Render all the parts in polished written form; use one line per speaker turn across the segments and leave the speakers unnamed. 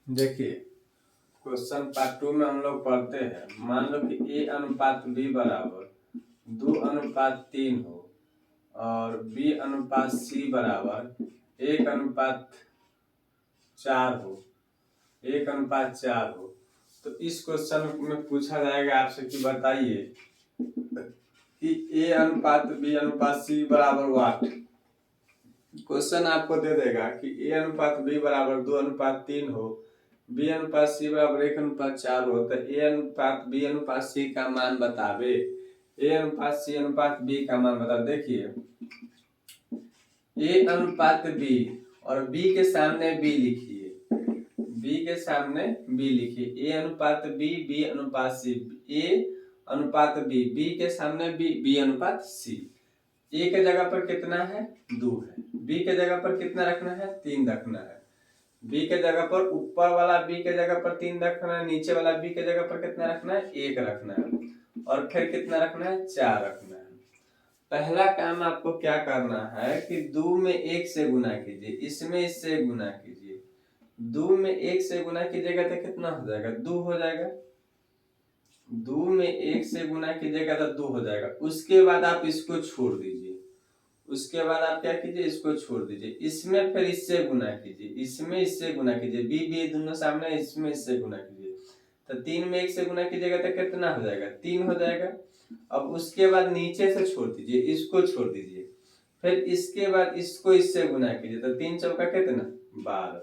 देखिए, question part 2 में हम लोग पढ़ते हैं। मान लो कि A अनुपात B बराबर 2:3 हो और B अनुपात C बराबर 1:4 हो, 1:4 हो। तो इस क्वेश्चन में पूछा जाएगा आपसे कि बताइए कि A अनुपात B अनुपात C बराबर वाट। क्वेश्चन आपको दे देगा कि A अनुपात B बराबर 2:3 हो, B अनुपात C बराबर 1:4 हो, तो A अनुपात B अनुपात C का मान बतावे। A अनुपात C अनुपात B का मान बता। देखिए, A अनुपात B और B के सामने B लिखिए, B के सामने B लिखिए। A अनुपात B, B अनुपात C, A अनुपात B, B के सामने B, B अनुपात C। A के जगह पर कितना है? 2 है। B के जगह पर कितना रखना है? 3 रखना है। B के जगह पर ऊपर वाला B के जगह पर 3 रखना है, नीचे वाला B के जगह पर कितना रखना है? 1 रखना है। और फिर कितना रखना है? 4 रखना है। पहला काम आपको क्या करना है कि 2 में 1 से गुना कीजिए, इसमें इससे गुना कीजिए। 2 में 1 से गुना कीजिएगा तो कितना हो जाएगा? 2 हो जाएगा। 2 में 1 से गुना कीजिएगा तो 2 हो जाएगा। उसके बाद आप इसको छोड़ दीजिए। उसके बाद आप क्या कीजिए? इसको छोड़ दीजिए। इसमें फिर इससे गुना कीजिए, इसमें इससे गुना कीजिए। बी बी दोनों सामने, इसमें इससे गुना कीजिए। तो 3 में 1 से गुना कीजिएगा तो कितना हो जाएगा? 3 हो जाएगा। अब उसके बाद नीचे से छोड़ दीजिए, इसको छोड़ दीजिए। फिर इसके बाद इसको इससे गुना कीजिए तो 3 चौका कितना? 12।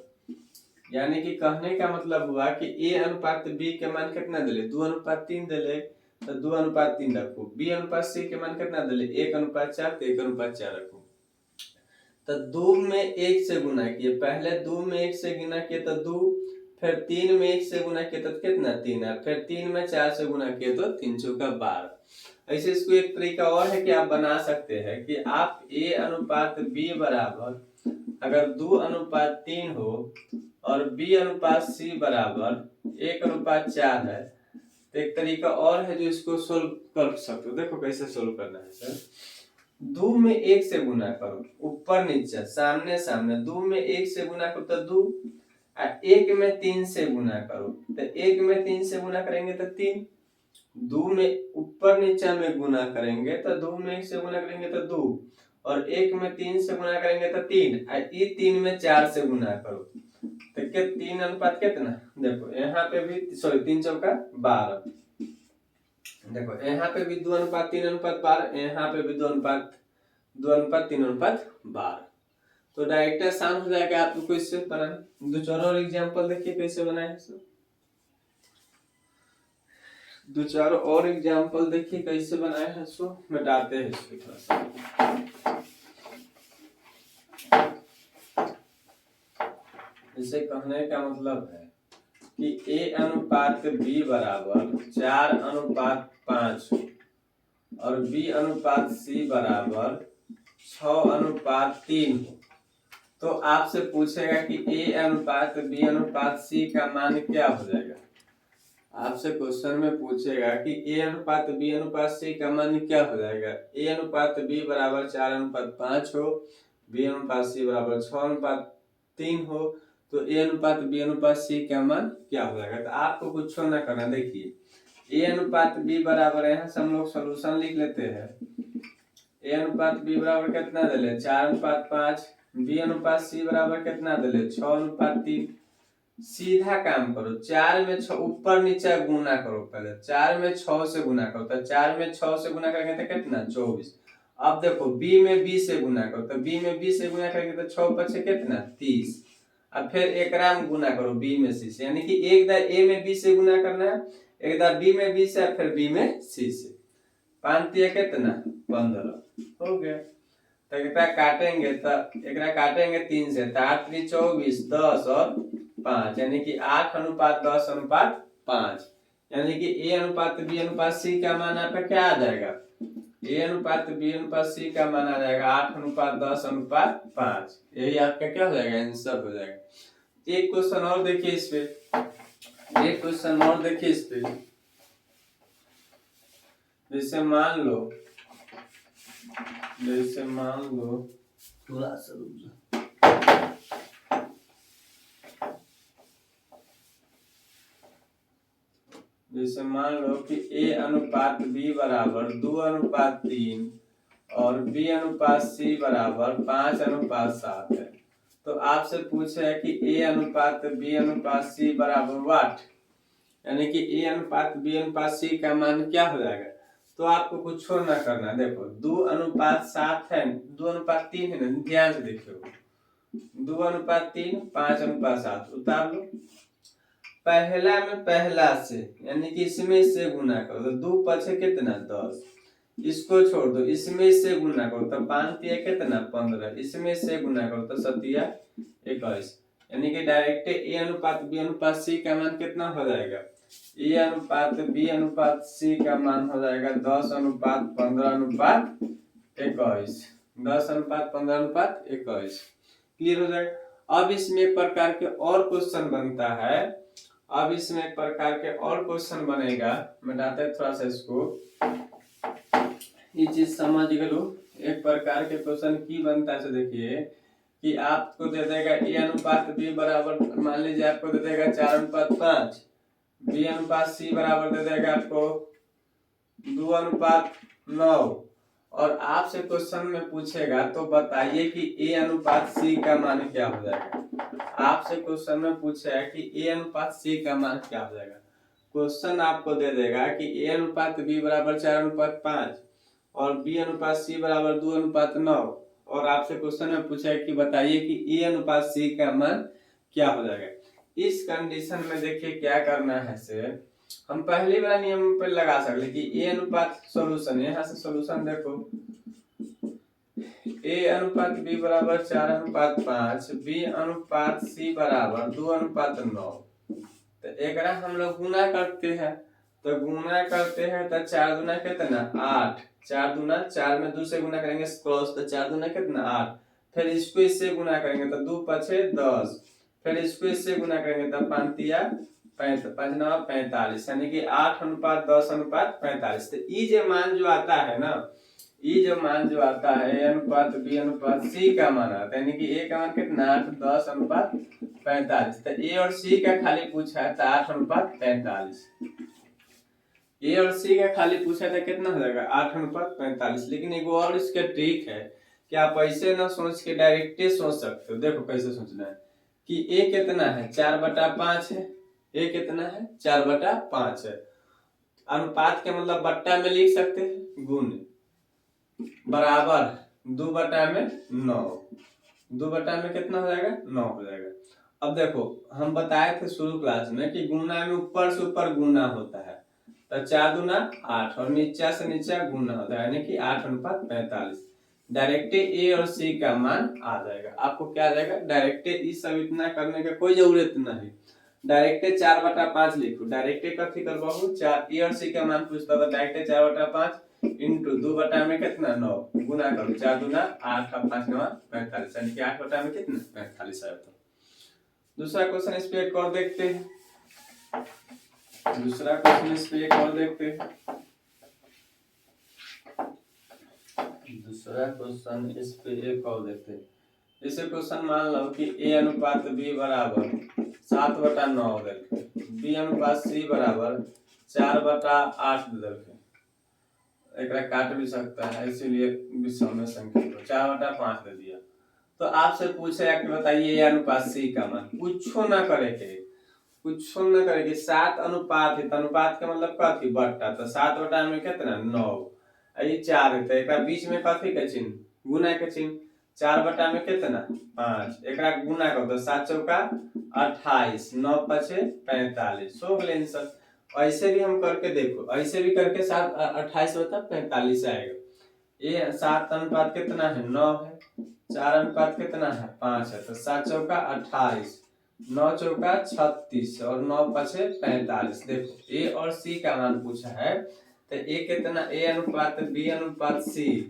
यानी कि कहने का मतलब हुआ कि A अनुपात B के मान कितना दिले? 2:3 दिले, तो 2:3 रखो। B अनुपात C के मान कितना दिले? 1:4, तो 1:4 रखो। तो 2 में 1 से गुना किए, पहले 2 में 1 से गुना किए तो 2, फिर 3 में 1 से गुना किए तो कितना? 3 है। फिर 3 में 4 से गुना किए तो 3 चौका 12। ऐसे इसको एक तरीका और है कि आप बना सकते हैं कि आप A अनुपात B बराबर अगर 2:3 हो और B अनुपात C बराबर 1:4 है, तो एक तरीका और है जो इसको सोल्व कर सकते हो। देखो कैसे सोल्व करना है सर। 2 में 1 से गुना करो, ऊपर नीचे सामने सामने। 2 में 1 से गुना करो तो 2, और 1 में 3 से गुना करो तो 1 में 3 से गुना करेंगे तो 3। 2 में ऊपर नीचे में गुना करेंगे तो 2 में 1 से गुना करेंगे तो 2, और 1 में 3 से गुना करेंगे तो 3, और ये 3 में 4 से गुना करो तो क्या? 3 अनुपात कितना? देखो यहाँ पे भी 3 चौका 12। देखो यहाँ पे भी 2:3:12, यहाँ पे भी 2:3:12। तो डायरेक्ट आसान हो जाएगा आपको इससे बनाना। दो चार और एग्जांपल देखिए कैसे बनाए हैं। दो चार और एग्जांपल देखिए कैसे बनाए हैं। सो मिटाते हैं इसको थोड़ा सा। इसे कहने का मतलब है कि A अनुपात B बराबर 4:5 और B अनुपात C बराबर 6:3 हो, तो आपसे पूछेगा कि A अनुपात B अनुपात C का मान क्या हो जाएगा। आपसे क्वेश्चन में पूछेगा कि A अनुपात B अनुपात C का मान क्या हो जाएगा। A अनुपात B बराबर 4:5 हो, B अनुपात C बराबर 6:3 हो, तो A अनुपात B अनुपात C का मान क्या हो जाएगा। तो आपको कुछ ना करना। देखिए A अनुपात B बराबर, यहाँ से हम लोग सोल्यूशन लिख लेते हैं। A अनुपात B बराबर कितना दिले? 4:5। B अनुपात C बराबर कितना दिले? 6:3। सीधा काम करो, 4 में 6 ऊपर नीचे गुना करो। पहले 4 में 6 से गुना करो, तो 4 में 6 से गुना करेंगे तो कितना? 24। अब देखो B में B से गुना करो, तो B में B से गुना करेंगे तो 6 पचे कितना? 30। अब फिर एकरा में गुना करो B में C से, यानी कि एक बार A में B से गुना करना है, एक बार B में B से, फिर B में C से। 5 तिया कितना? 15 हो गया। तो एकरा काटेंगे तो एकरा काटेंगे 3 से, तो 8 3 24, 10 और 5, यानी कि 8:10:5। यानी कि A अनुपात B अनुपात C का मान आपका क्या आ जाएगा? A अनुपात B अनुपात C का मान आ जाएगा 8:10:5। यही आपका क्या हो जाएगा? आंसर हो जाएगा। एक क्वेश्चन और देखिए इस पे, एक क्वेश्चन और देखिए इस पे। जैसे मान लो थोड़ा सा रुक जाओ। जैसे मान लो कि a अनुपात b बराबर 2:3 और b अनुपात c बराबर 5:7 है। तो आपसे पूछे है कि a अनुपात b अनुपात c बराबर वाट, यानी कि a अनुपात b अनुपात c का मान क्या हो जाएगा। तो आपको कुछ ना करना, देखो 2:7 है, 2:3 है ना, ध्यान से देखियो 2:3 5:7 उतार लो। पहला में पहला से यानी कि इसमें से गुना करो तो 2 पछे कितना 10, इसको छोड़ दो, इसमें से गुना करो तो 5 तिया कितना 15, इसमें से गुना करो तो 7 21, यानी कि डायरेक्ट a अनुपात b अनुपात c का मान कितना हो जाएगा, a अनुपात b अनुपात c का मान हो जाएगा 10:15:21, 10:15:21। क्लियर हो जाएगा। अब इसमें एक प्रकार के और क्वेश्चन बनता है, अब इसमें एक प्रकार के और क्वेश्चन बनेगा, मिटाते हैं थोड़ा सा इसको, ये चीज समझ गए। एक प्रकार के क्वेश्चन की बनता है, देखिए कि आपको दे देगा a अनुपात b बराबर, मान लीजिए आपको दे देगा 4:5, b अनुपात c बराबर दे देगा आपको 2:9, और आपसे क्वेश्चन में पूछेगा तो बताइए कि a अनुपात c का मान क्या हो जाएगा। आपसे क्वेश्चन में पूछा है कि a अनुपात c का मान क्या हो जाएगा। क्वेश्चन आपको दे देगा कि a अनुपात b बराबर 4:5 और b अनुपात c बराबर 2:9, और आपसे क्वेश्चन में पूछा है कि बताइए कि a अनुपात c का मान क्या हो जाएगा। इस कंडीशन में देखिए क्या करना है, से हम पहले वाला नियम पर लगा सकते कि a अनुपात सॉल्यूशन, यहाँ से सॉल्यूशन देखो a अनुपात b बराबर 4:5, b अनुपात c बराबर 2:9। तो एक हम लोग गुना करते हैं, तो गुना करते हैं तो 4 दूना कितना 8, 4 दूना 4 में 2 से गुना करेंगे क्रॉस, तो 4 दूना कितना 8, फिर इसको इससे गुना करेंगे तो 2 पछे 10, फिर इसको इससे गुना करेंगे तो 5 तिया 45, यानी कि 8:10:45। तो ये जो मान जो आता है ना, ये जो मान जो आता है a अनुपात b अनुपात c का मान आता है, यानी कि a का मान कितना 8:10:45। तो a और c का खाली पूछा है तो 8:45, a और c का खाली पूछा था कितना हो जाएगा 8:45। लेकिन एक और इसका ट्रिक है कि आप ऐसे ना सोच के डायरेक्ट सोच सकते हो। देखो कैसे सोचना है कि a कितना है 4/5 है, a कितना है 4/5 है, अनुपात के मतलब बट्टा में लिख सकते हैं, गुण बराबर 2/9, 2/में कितना हो जाएगा 9 हो जाएगा। अब देखो हम बताए थे शुरू क्लास में कि गुना में ऊपर से ऊपर गुना होता है, तो 4 दूना 8 और नीचा से नीचा गुना होता है, यानी कि 8:45। डायरेक्ट ए और सी का मान आ जाएगा। आपको क्या आ जाएगा, डायरेक्ट इस सब इतना करने का कोई जरूरत नहीं, डायरेक्ट 4/5 लिखो। डायरेक्ट कथी करबहू, 4 ए और सी का मान पूछता था, डायरेक्ट 4/5 इंटू 2 में कितना 9 गुना करो, 4 दूना 8 और 5 9 45, यानी कि 8 में कितना 45 आया। तो दूसरा क्वेश्चन इस पे एक और देखते हैं, दूसरा क्वेश्चन इस पे एक और देखते हैं। दूसरा क्वेश्चन इस पे एक और देखते हैं। जैसे क्वेश्चन मान लो कि a अनुपात b बराबर 7/9 देलके, b अनुपात c बराबर 4/8 देलके, एकरा काट भी सकता है इसीलिए विषम में संख्या को 4/5 दे दिया। तो आपसे पूछे कि बताइए a अनुपात c का मान, कुछो ना करे के, कुछ न करेगी। 7 अनुपात है, अनुपात का मतलब कथी बट्टा, तो 7 में कितना 9, ये 4 है, तो एक बीच में कथी के चिन्ह गुना के चिन्ह, 4 में कितना 5, एक गुना कर दो, 7 चौका 28, 9 पछे 45, हो गए आंसर। ऐसे भी हम करके देखो, ऐसे भी करके 7 28 होता 45 आएगा। ये 7 अनुपात कितना है 9 है, 4 अनुपात कितना है 5 है, तो 7 चौका 28, 9 चौका 36 और 9 पछे 45। देखो ए और सी का मान पूछा है, तो ए कितना a अनुपात b अनुपात c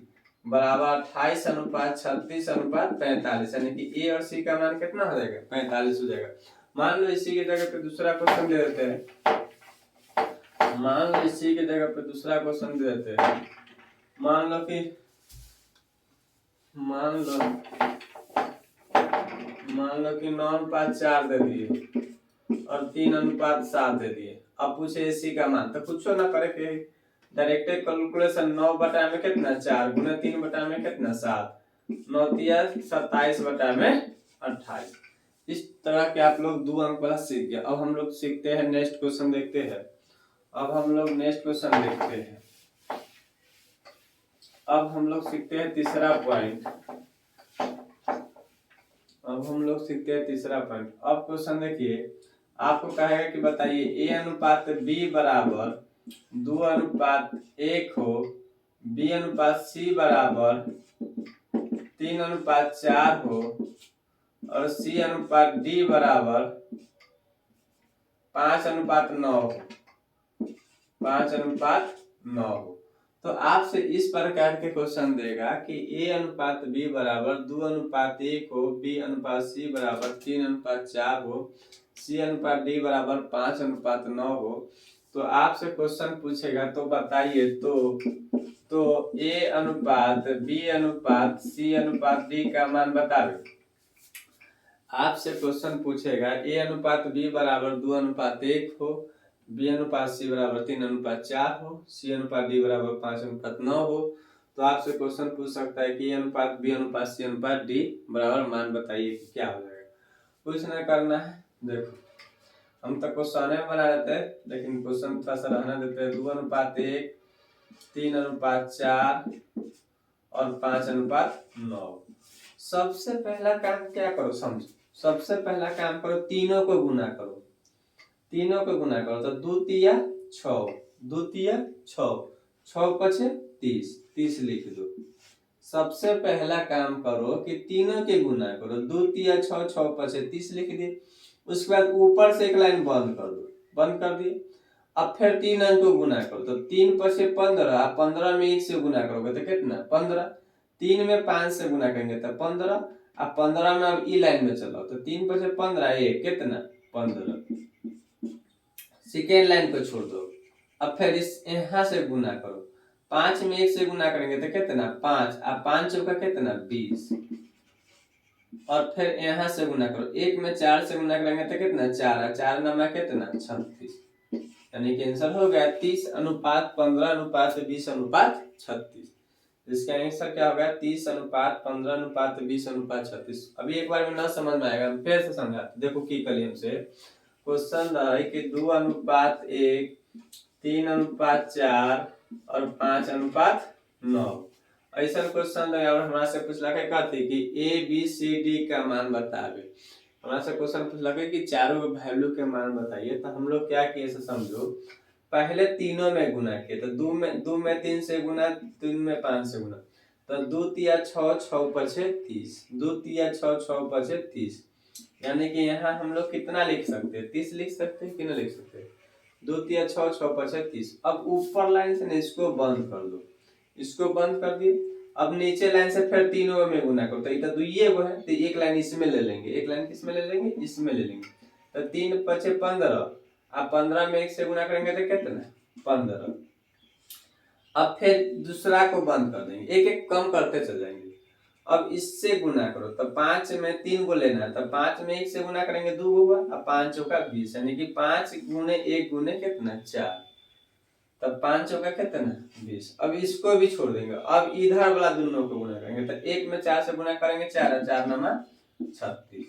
बराबर 28:36:45, यानी कि ए और सी का मान कितना हो जाएगा 45 हो जाएगा। मान लो इसी की जगह पे दूसरा क्वेश्चन दे देते हैं, मान लो इसी की जगह पे दूसरा क्वेश्चन दे देते हैं। मान लो कि 9:4 दे दिए और 3:7 दे दिए, अब पूछे AC का मान, तो कुछ ना करे के डायरेक्ट कैलकुलेशन 9 बटा में कितना 4 गुना 3 बटा में कितना 7 9 तिया 27 बटा में 28। इस तरह के आप लोग 2 अंक वाला सीख गए। अब हम लोग सीखते हैं नेक्स्ट क्वेश्चन देखते हैं। अब हम लोग नेक्स्ट क्वेश्चन देखते हैं। अब हम लोग सीखते हैं तीसरा पॉइंट। अब हम लोग सीखते हैं तीसरा पॉइंट। अब क्वेश्चन देखिए, आपको कहेगा कि बताइए A अनुपात B बराबर 2 अनुपात 1 हो, B अनुपात C बराबर 3 अनुपात 4 हो और C अनुपात D बराबर 5 अनुपात 9 हो, 5 अनुपात 9 हो। तो आपसे इस प्रकार के क्वेश्चन देगा कि A अनुपात B बराबर 2 अनुपात 1 हो, B अनुपात C बराबर 3 अनुपात 4 हो, C अनुपात D बराबर 5 अनुपात 9 हो। तो आपसे क्वेश्चन पूछेगा, तो बताइए तो A अनुपात B अनुपात C अनुपात D का मान बतावे। आपसे क्वेश्चन पूछेगा A अनुपात B बराबर 2 अनुपात 1 हो, B अनुपात C बराबर 3 अनुपात 4 हो, C अनुपात D बराबर 5 अनुपात 9 हो। तो आपसे क्वेश्चन पूछ सकता है कि A अनुपात B अनुपात C अनुपात D बराबर मान बताइए कि क्या हो जाएगा। कुछ ना करना है, देखो हम तो क्वेश्चन बना देते हैं, लेकिन क्वेश्चन थोड़ा सा रहना देते हैं। 2 अनुपात 1 3 अनुपात 4 और 5 अनुपात 9। सबसे पहला काम क्या करो, समझो। सबसे पहला काम करो, तीनों को गुना करो, तीनों को गुना करो। तो 2 तिया 6, 2 तिया 6, 6 पचे 30, 30 लिख दो। सबसे पहला काम करो कि तीनों के गुना करो। 2 तिया 6, 6 पचे 30 लिख दिए। उसके बाद ऊपर से एक लाइन बंद कर दो, बंद कर दिए। अब फिर 3 अंक को गुना करो। तो 3 पचे 15, 15 में 1 से गुना करोगे तो कितना 15, 3 में 5 से गुना करेंगे तो 15। अब 15 में अब ई लाइन में चलो, तो 3 पचे 15 1 कितना 15। सेकेंड लाइन को छोड़ दो। अब फिर इस यहाँ से गुना करो। 5 में 1 से गुना करेंगे तो कितना 5, अब 5 चौका कितना 20। और फिर यहाँ से गुना करो। 1 में 4 से गुना करेंगे तो कितना 4, 4 नमा कितना 36। यानी कि आंसर हो गया 30 अनुपात 15 अनुपात 20 अनुपात 36। इसका आंसर क्या होगा 30 अनुपात 15 अनुपात 20 अनुपात 36। अभी एक बार में ना समझ में आएगा, फिर से समझा देखो की कलियम से। क्वेश्चन है कि 2 अनुपात 1 3 अनुपात 4 और 5 अनुपात 9। ऐसा क्वेश्चन हमरा से पूछला कहती कि ABCD का मान बतावे। हमरा से क्वेश्चन पूछला कि चारों के वैल्यू के मान बताइए। तो हम लोग क्या किए से समझो, पहले तीनों में गुना किए। तो 2 में 3 से गुना, 3 में 5 से गुना। तो 2 तिया 6, 6 पचे 30, 2 तिया 6, 6 पचे 30। यानी कि यहाँ हम लोग कितना लिख सकते हैं 30 लिख सकते हैं कि नहीं लिख सकते। 2 तिया 6, 6 पचे 30। अब ऊपर लाइन से इसको बंद कर दो, इसको बंद कर दिए। अब नीचे लाइन से फिर तीनों में गुना करो। तो इधर दुइये वो है, तो एक लाइन इसमें ले लेंगे, एक लाइन किसमें ले लेंगे इसमें ले लेंगे। तो 3 पचे 15, अब 15 में 1 से गुना करेंगे तो कितना 15। अब फिर दूसरा को बंद कर देंगे, एक एक कम करते चल जाएंगे। अब इससे गुना करो। तो 5 में 3 को लेना है, तो 5 में 1 से गुना करेंगे 2 हुआ। अब 5 चौका 20, यानी कि 5 गुने 1 गुने कितना 4। तब 5 चौका कितना 20। अब इसको भी छोड़ देंगे। अब इधर वाला दोनों को गुना करेंगे। तो 1 में 4 से गुना करेंगे 4, 4 नमा 36।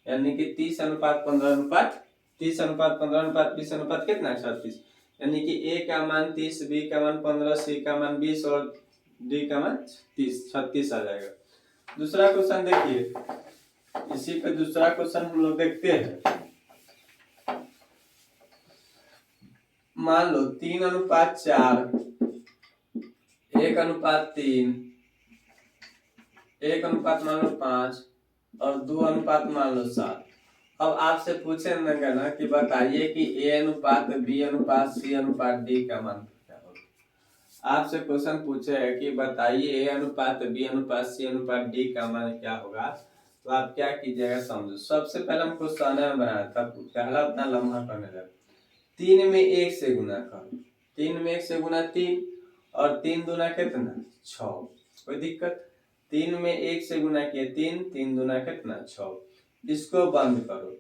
यानी कि 30 अनुपात 15 अनुपात 30 अनुपात 15 अनुपात 20 अनुपात कितना 36। यानी कि A का मान 30, B का मान 15, C का मान 20 और D का मान 36 आ जाएगा। दूसरा क्वेश्चन देखिए, इसी पे दूसरा क्वेश्चन हम लोग देखते हैं। मान लो 3 अनुपात 4, 1 अनुपात 3, 1 अनुपात मान लो 5 और 2 अनुपात मान लो 7। अब आपसे पूछेंगे ना कि बताइए कि A अनुपात B अनुपात C अनुपात D का मान क्या होगा। आपसे क्वेश्चन पूछे है कि बताइए A अनुपात B अनुपात C अनुपात D का मान क्या होगा। तो आप क्या कीजिएगा समझो। सबसे पहले हम क्वेश्चन बनाया था, पहला उतना लम्बा करने लगा। 3 में 1 से गुना करो, 3 में 1 से गुना 3 और 3 दूना कितना 6, कोई दिक्कत। 3 में 1 से गुना किए 3, 3 दूना कितना 6। इसको बंद करो।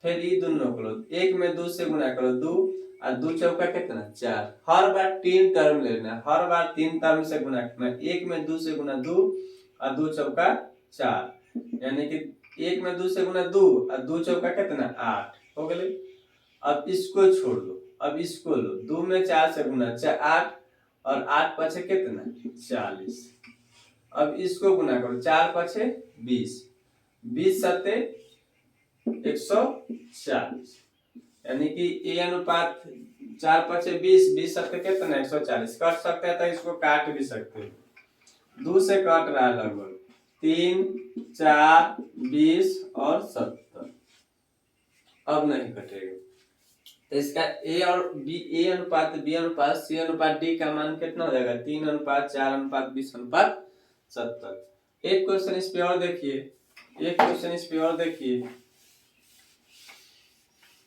फिर ये दोनों करो, 1 में 2 से गुना करो 2 और 2 चौका कितना 4। हर बार 3 टर्म लेना है, हर बार 3 टर्म से गुना करना है। 1 में 2 से गुना 2 और 2 चौका 4, यानी कि 1 में 2 से गुना 2 और 2 चौका कितना 8 हो गए। अब इसको छोड़ दो, अब इसको लो, 2 में 4 से गुना 8 और 8 पछे कितना 40। अब इसको गुना करो, 4 पछे 20, 20 सत्ते 140, यानी कि ए अनुपात 4 पछे 20, 20 सत्ते कितना 140। कट सकते हैं तो इसको काट भी सकते हैं, 2 से कट रहा है लगभग 3 4 20 और 70। अब नहीं कटेगा तो इसका ए और बी, ए अनुपात बी अनुपात सी अनुपात डी का मान कितना हो जाएगा 3 अनुपात 4 अनुपात 20 अनुपात 70। एक क्वेश्चन इस पे और देखिए, एक क्वेश्चन इस पे और देखिए,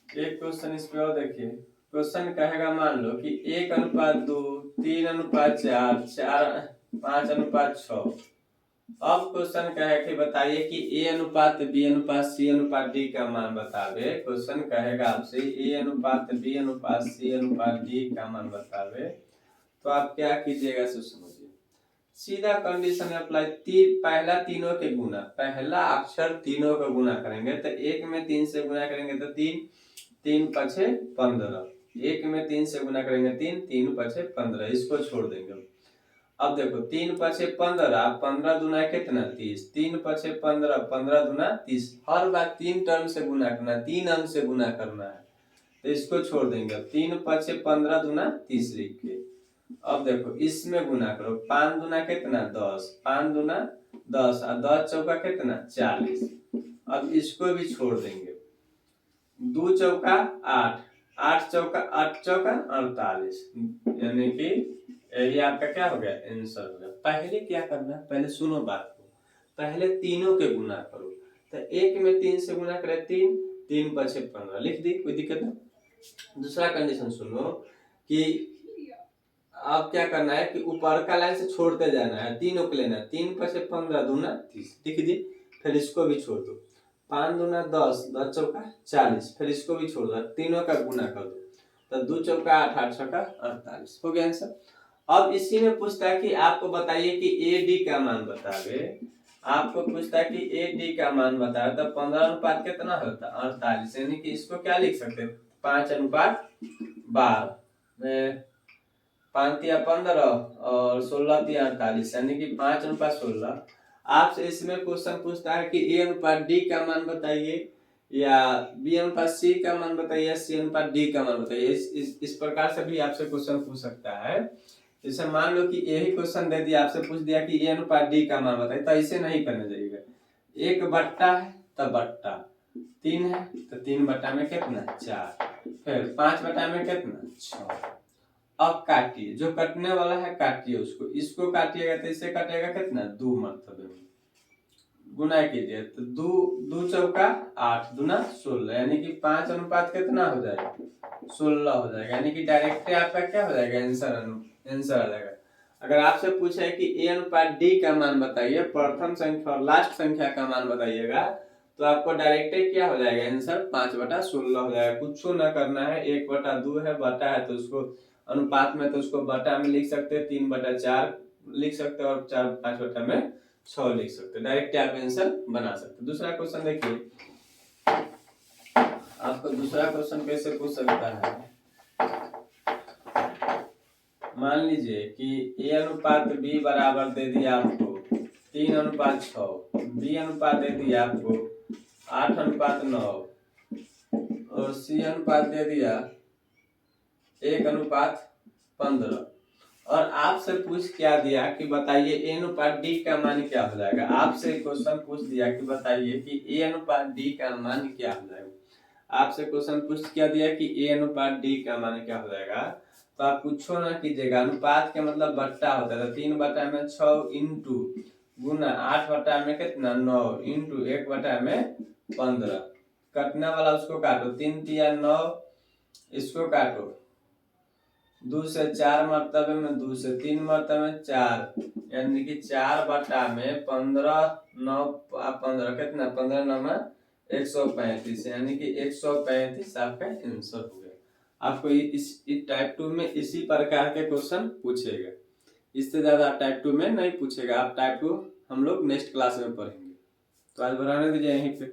एक क्वेश्चन इस पे और देखिए। क्वेश्चन कहेगा मान लो कि 1 अनुपात 2, 3 अनुपात 4, 5 अनुपात 6। अब क्वेश्चन कहे कि बताइए कि ए अनुपात बी अनुपात सी अनुपात डी का मान बतावे। क्वेश्चन कहेगा आपसे ए अनुपात बी अनुपात सी अनुपात डी का मान बतावे, तो आप क्या कीजिएगा सो समझिए। सीधा कंडीशन अप्लाई, पहला तीनों के गुना, पहला अक्षर तीनों का गुना करेंगे तो 1 में 3 से गुना करेंगे तो 3, 3 पछे 15, 1 में 3 से गुना करेंगे 3, 3 पछे 15, इसको छोड़ देंगे। अब देखो 3 पछे 15, 15 दूना कितना 30, 3 पछे 15, 15 दूना 30। हर बार 3 टर्म से गुना करना, 3 अंक से गुना करना है, तो इसको छोड़ देंगे। 3 पछे 15 दूना 30 लिख के अब देखो इसमें गुना करो, 5 दूना कितना 10, 5 दूना 10 और 10 चौका कितना 40। अब इसको भी छोड़ देंगे, 2 चौका 8, 8 चौका 48, यानी कि यही आपका क्या हो गया आंसर हो गया। पहले क्या करना, पहले सुनो बात को, पहले तीनों के गुना करो। तो 1 में 3 से गुना करे 3, 3 पछे 15 लिख दी, कोई दिक्कत नहीं। दूसरा कंडीशन सुनो कि अब क्या करना है कि ऊपर का लाइन से छोड़ते जाना है, तीनों को लेना है। 3 पछे 15 दूना 30 लिख दी, फिर इसको भी छोड़ दो। 5 दूना 10, 10 चौका 40, फिर इसको भी छोड़ दो, तीनों का गुना कर दो, तो 2 चौका 8, 8 चौका 48 हो गया आंसर। अब इसी में पूछता है कि आपको बताइए कि ए डी का मान बतावे। आपको पूछता है कि ए डी का मान बतावे, तो 15 अनुपात कितना होता है 48, यानी कि इसको क्या लिख सकते हैं 5 अनुपात 12, 5 या 15 और 16 या 48, यानी कि 5 अनुपात 16। आपसे इसमें क्वेश्चन पूछता है कि ए अनुपात डी का मान बताइए, या बी अनुपात सी का मान बताइए, या सी अनुपात डी का मान बताइए। इस प्रकार से भी आपसे क्वेश्चन पूछ सकता है। जैसे मान लो कि यही क्वेश्चन दे दिया, आपसे पूछ दिया कि ए अनुपात डी का मान बताइए, तो ऐसे नहीं करना चाहिए। 1 बट्टा है तो बट्टा, 3 है तो 3 बट्टा में कितना 4, फिर 5 बट्टा में कितना 6। अब काटिए, जो कटने वाला है काटिए उसको, इसको काटिएगा तो इससे कटेगा कितना 2 मरतबे में गुना कीजिए, तो 2 चौका 8 दूना 16, यानी कि 5 अनुपात कितना हो जाएगा 16 हो जाएगा, यानी कि डायरेक्ट आपका क्या हो जाएगा आंसर आ जाएगा। अगर आपसे पूछे कि ए अनुपात डी का मान बताइए, प्रथम संख्या और लास्ट संख्या का मान बताइएगा, तो आपको डायरेक्ट क्या हो जाएगा आंसर 5/16 हो जाएगा। कुछ ना करना है, 1/2 है, बटा है तो उसको अनुपात में तो उसको बटा में लिख सकते हैं, 3/4 लिख सकते हैं और 4/5 बटा में 6 लिख सकते हैं। डायरेक्ट आप आंसर बना सकते हैं। दूसरा क्वेश्चन देखिए, आपको दूसरा क्वेश्चन कैसे पूछ सकता है। मान लीजिए कि ए अनुपात बी बराबर दे दिया आपको 3 अनुपात 6, बी अनुपात दे दिया आपको 8 अनुपात 9 और सी अनुपात दे दिया 1 अनुपात 15, और आपसे पूछ क्या दिया कि बताइए ए अनुपात डी का मान क्या हो जाएगा। आपसे क्वेश्चन पूछ दिया कि बताइए कि ए अनुपात डी का मान क्या हो जाएगा। आपसे क्वेश्चन पूछ क्या दिया कि ए अनुपात डी का मान क्या हो जाएगा, तो आप कुछ ना कीजिएगा, अनुपात के मतलब बट्टा होता है, 3 बटा में 6 इंटू गुना 8 बटा में कितना 9 इंटू 1 बटा में 15। कटने वाला उसको काटो, 3 तिया 9, इसको काटो, 2 से 4 मरतबे में 2 से 3 मरतबे में 4, यानी कि 4 बटा में 15, 9 15 कितना 15 9 में 135, यानी कि 135 आपका आंसर हो गया। आपको इस टाइप 2 में इसी प्रकार के क्वेश्चन पूछेगा, इससे ज्यादा टाइप 2 में नहीं पूछेगा। आप टाइप 2 हम लोग नेक्स्ट क्लास में पढ़ेंगे। तो आज बढ़ाने दीजिए यहीं पे।